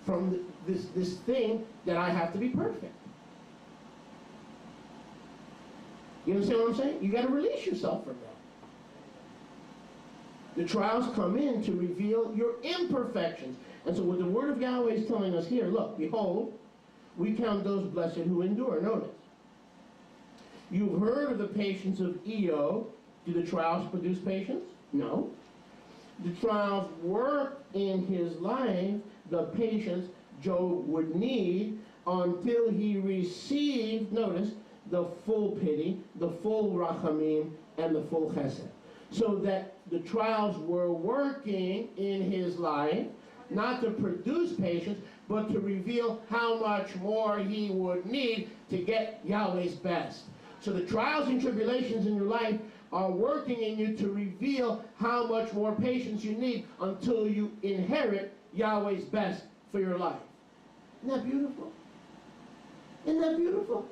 from this thing that I have to be perfect. You understand what I'm saying? You got to release yourself from that. The trials come in to reveal your imperfections. And so what the Word of Yahweh is telling us here, look, behold, we count those blessed who endure. Notice. You've heard of the patience of Eo. Do the trials produce patience? No. The trials work in his life the patience Job would need until he received, notice, the full pity, the full rachamim, and the full chesed. So that the trials were working in his life, not to produce patience, but to reveal how much more he would need to get Yahweh's best. So the trials and tribulations in your life are working in you to reveal how much more patience you need until you inherit Yahweh's best for your life. Isn't that beautiful? Isn't that beautiful?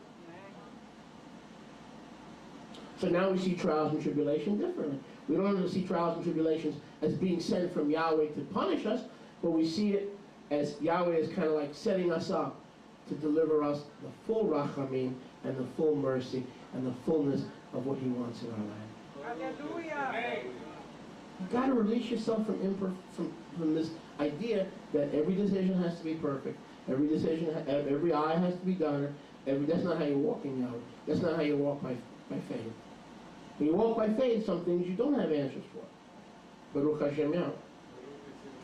So now we see trials and tribulation differently. We don't see trials and tribulations as being sent from Yahweh to punish us, but we see it as Yahweh is kind of like setting us up to deliver us the full rachamim and the full mercy and the fullness of what he wants in our life. Hallelujah. You've got to release yourself from this idea that every decision has to be perfect. Every decision, every eye has to be done. That's not how you walk in Yahweh. That's not how you walk by faith. When you walk by faith, some things you don't have answers for. Baruch Hashem Yahweh.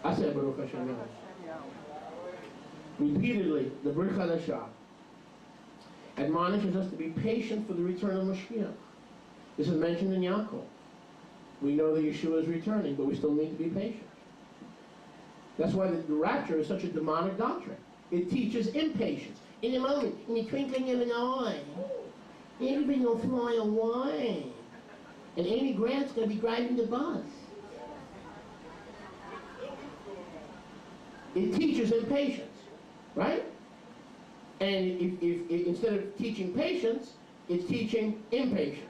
I said Baruch Hashem Yahweh. Repeatedly, the Brit Chadashah admonishes us to be patient for the return of Mashiach. This is mentioned in Yaakov. We know that Yeshua is returning, but we still need to be patient. That's why the rapture is such a demonic doctrine. It teaches impatience. In a moment, in the twinkling of an eye, everybody will fly away. And Amy Grant's going to be driving the bus. It teaches impatience, right? And if instead of teaching patience, it's teaching impatience.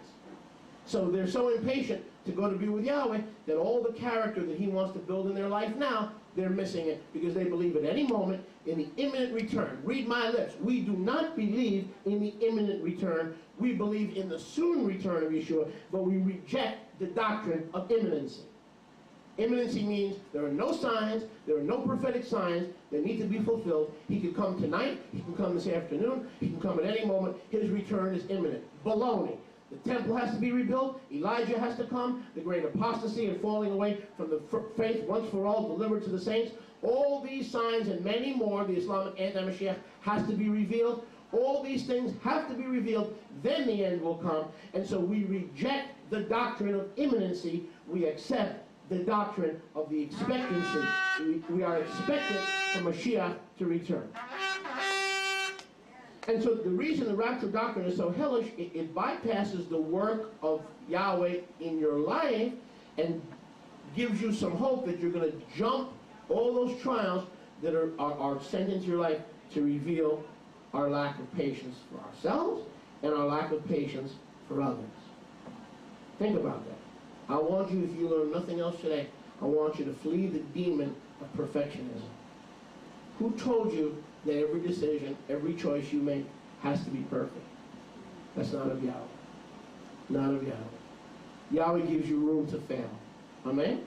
So they're so impatient to go to be with Yahweh that all the character that he wants to build in their life now, they're missing it because they believe at any moment in the imminent return. Read my lips. We do not believe in the imminent return. We believe in the soon return of Yeshua, but we reject the doctrine of imminency. Imminency means there are no signs, there are no prophetic signs that need to be fulfilled. He could come tonight, he can come this afternoon, he can come at any moment. His return is imminent. Baloney. The temple has to be rebuilt. Elijah has to come. The great apostasy and falling away from the faith once for all delivered to the saints. All these signs and many more, the Islamic anti-Mashiach has to be revealed. All these things have to be revealed. Then the end will come. And so we reject the doctrine of imminency. We accept the doctrine of the expectancy. We are expectant for Mashiach to return. And so the reason the rapture doctrine is so hellish, it bypasses the work of Yahweh in your life and gives you some hope that you're going to jump all those trials that are sent into your life to reveal our lack of patience for ourselves and our lack of patience for others. Think about that. I want you, if you learn nothing else today, I want you to flee the demon of perfectionism. Who told you that every decision, every choice you make has to be perfect? That's not of Yahweh. Not of Yahweh. Yahweh gives you room to fail. Amen?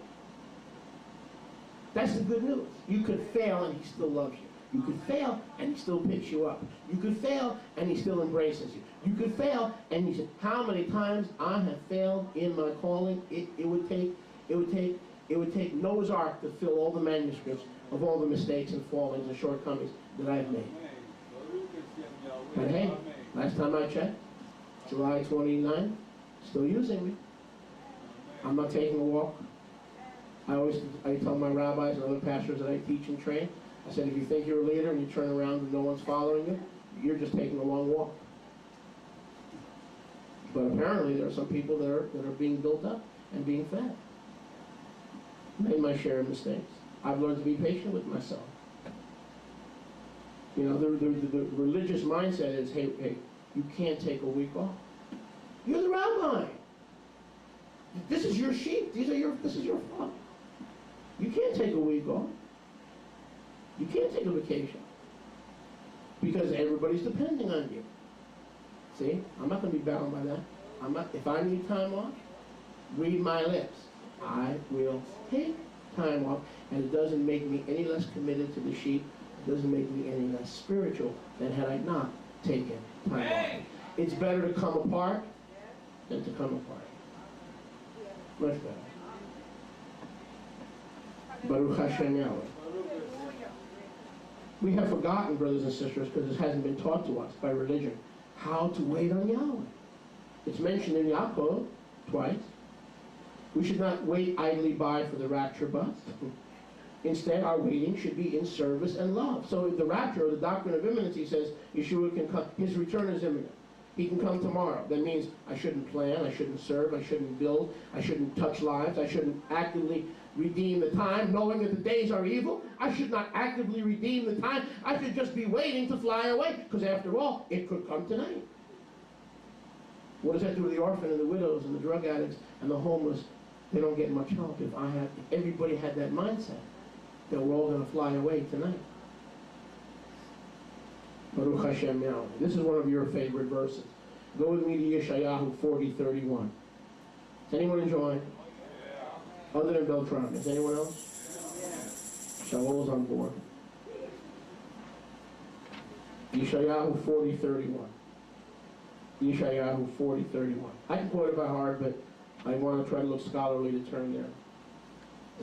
That's the good news. You could fail and he still loves you. You could fail and he still picks you up. You could fail and he still embraces you. You could fail and he said, how many times I have failed in my calling? It would take Noah's Ark to fill all the manuscripts of all the mistakes and fallings and shortcomings that I've made. But hey, last time I checked, July 29, still using me. I'm not taking a walk. I tell my rabbis and other pastors that I teach and train, I said, if you think you're a leader and you turn around and no one's following you, you're just taking a long walk. But apparently there are some people that are being built up and being fed. Made my share of mistakes. I've learned to be patient with myself. You know, the religious mindset is, hey, you can't take a week off. You're the rabbi. This is your sheep. This is your flock. You can't take a week off. You can't take a vacation because everybody's depending on you. See, I'm not going to be bound by that. If I need time off, read my lips. I will take time off, and it doesn't make me any less committed to the sheep. It doesn't make me any less spiritual than had I not taken time off. It's better to come apart than to come apart. Much better. Baruch Hashem Yahweh. We have forgotten, brothers and sisters, because it hasn't been taught to us by religion, how to wait on Yahweh. It's mentioned in Yaakov twice. We should not wait idly by for the rapture bus. Instead, our waiting should be in service and love. So the rapture, or the doctrine of imminency, says Yeshua can come. His return is imminent. He can come tomorrow. That means I shouldn't plan, I shouldn't serve, I shouldn't build, I shouldn't touch lives, I shouldn't actively redeem the time, knowing that the days are evil. I should not actively redeem the time. I should just be waiting to fly away, because after all, it could come tonight. What does that do to the orphan and the widows and the drug addicts and the homeless? They don't get much help. If everybody had that mindset, that we're all going to fly away tonight. Baruch Hashem Yahweh. This is one of your favorite verses. Go with me to Yeshayahu 40:31. Is anyone enjoying? Other than Beltran. Is anyone else? Shaul's on board. Yeshayahu 40:31. Yeshayahu 40:31. I can quote it by heart, but I want to try to look scholarly to turn there.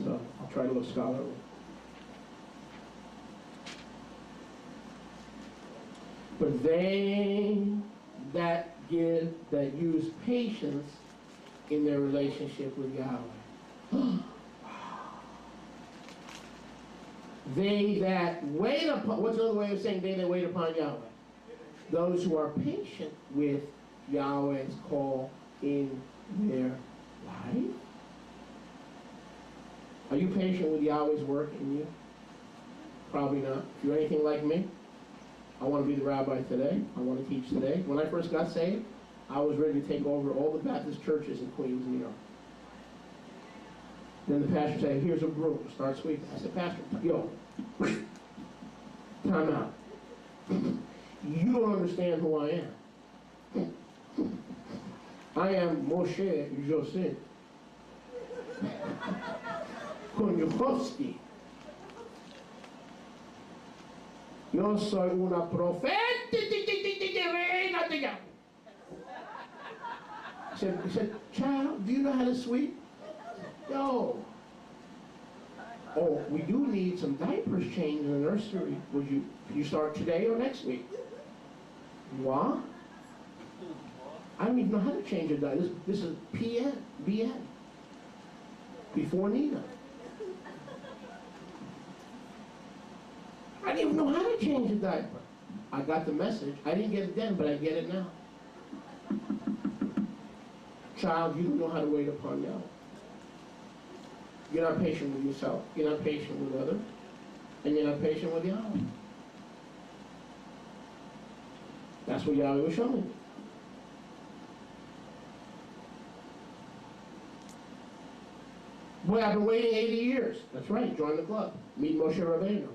So I'll try to look scholarly. But they that use patience in their relationship with Yahweh. They that wait upon, what's another way of saying they that wait upon Yahweh? Those who are patient with Yahweh's call in their life. Are you patient with Yahweh's work in you? Probably not. If you're anything like me, I want to be the rabbi today. I want to teach today. When I first got saved, I was ready to take over all the Baptist churches in Queens, New York. Then the pastor said, here's a broom, start sweeping. I said, Pastor, time out. You don't understand who I am. I am Moshe Joseph Konyukovsky. Yo soy una profeta. He said, child, do you know how to sweep? No. Oh, we do need some diapers changed in the nursery. Can you start today or next week? What? I don't even know how to change a diaper. This is BN. Before Nina. I didn't even know how to change a diaper. I got the message. I didn't get it then, but I get it now. Child, you don't know how to wait upon Yahweh. You're not patient with yourself. You're not patient with others. And you're not patient with Yahweh. That's what Yahweh was showing me. Boy, I've been waiting 80 years. That's right. Join the club. Meet Moshe Rabbeinu.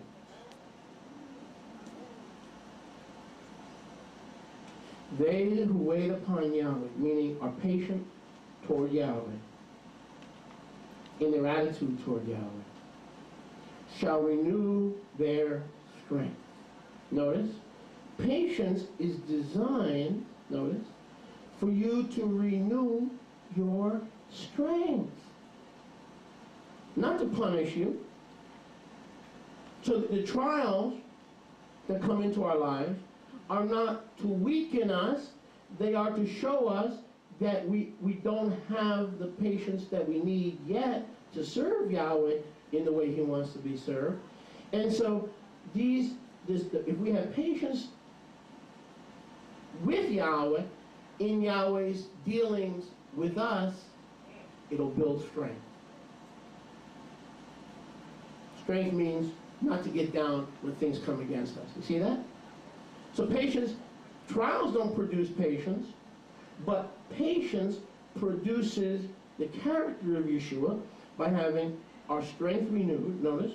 They who wait upon Yahweh, meaning are patient toward Yahweh, in their attitude toward Yahweh, shall renew their strength. Notice, patience is designed, notice, for you to renew your strength. Not to punish you. So the trials that come into our lives are not to weaken us, they are to show us that we don't have the patience that we need yet to serve Yahweh in the way He wants to be served. And so if we have patience with Yahweh, in Yahweh's dealings with us, it'll build strength. Strength means not to get down when things come against us. You see that? So patience, trials don't produce patience, but patience produces the character of Yeshua by having our strength renewed, notice,